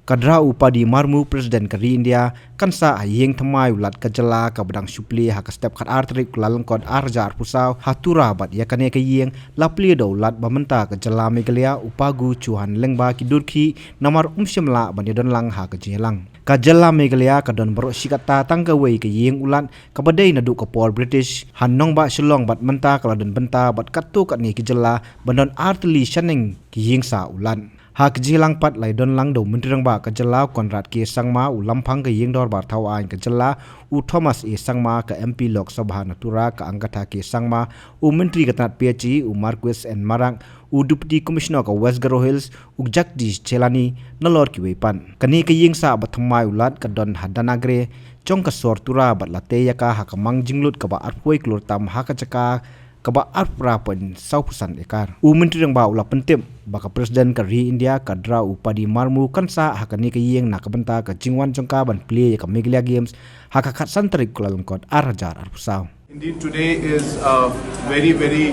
kadra upadi marmu Presiden Kari India kansa Ïing Thymmai ulat ka Jylla ka badang Plie ha ka step khat artrik lalangkod arjar pusau ha Tura bat yakane ka Ïing la Plie do ulat bamenta ka Jylla Meghalaya upagu chuhan lengba ki durki namar shimla bani don lang ha ka Jylang ka Jylla Meghalaya ka don baro sikata tangka wei ka Ïing ulat ka badai na du ka Pol British han nong ba Shillong bat menta ka don benta bat katu kat ni ki Jylla bandon artli shaning ki Ïing sa ulan hak Jylang pat lai don lang do mentrang ba ka Jylla konrat ke sangma u lampang ka Ïing dor bar thawan ka Jylla u Thomas e sangma ka MP Lok Sabha na Tura ka angkatha ke sangma u menteri ka tat PHE u Marquis and Marang u Deputy Commissioner ka West Garo Hills u Jagdish Chelani nalor ki wepan kani ka Ïing sa ba Thymmai ulat ka don hadanagre chong ka sor Tura bat late ya ka hakamang jinglut ka ba arpoi klur tam ha ka chaka kaba arpra pen saupusan ekar u menteri ba ula pentim baka Presiden Kari India kadra upadi marmu kansa hakani ka Ïing na kabenta ka jingwan chongka ban Plie ka Meghalaya Games haka khat santrik kulalangkot arjar arpusau. Indeed, today is a very, very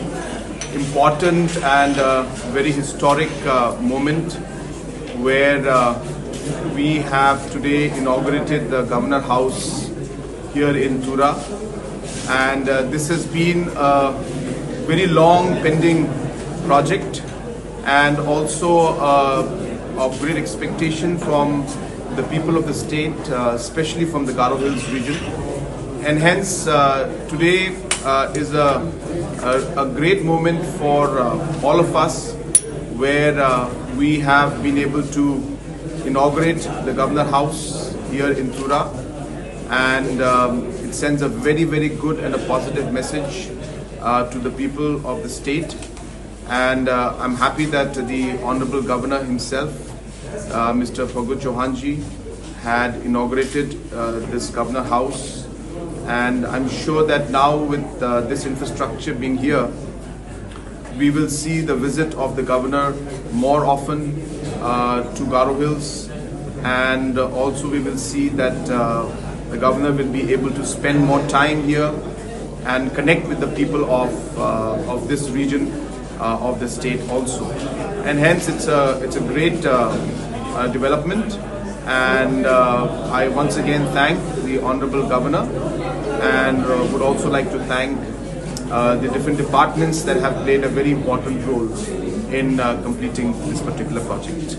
important and very historic moment where we have today inaugurated the Governor House here in Tura, and this has been a very long pending project and also of great expectation from the people of the state, especially from the Garo Hills region. And hence today is a great moment for all of us where we have been able to inaugurate the Governor House here in Tura, and it sends a very, very good and a positive message to the people of the state. And I'm happy that the Honorable Governor himself, Mr. Phagwat Chauhanji, had inaugurated this Governor House, and I'm sure that now with this infrastructure being here, we will see the visit of the Governor more often to Garo Hills, and also we will see that the Governor will be able to spend more time here and connect with the people of this region of the state also. And hence it's a great development, and I once again thank the Honorable Governor, and would also like to thank the different departments that have played a very important role in completing this particular project.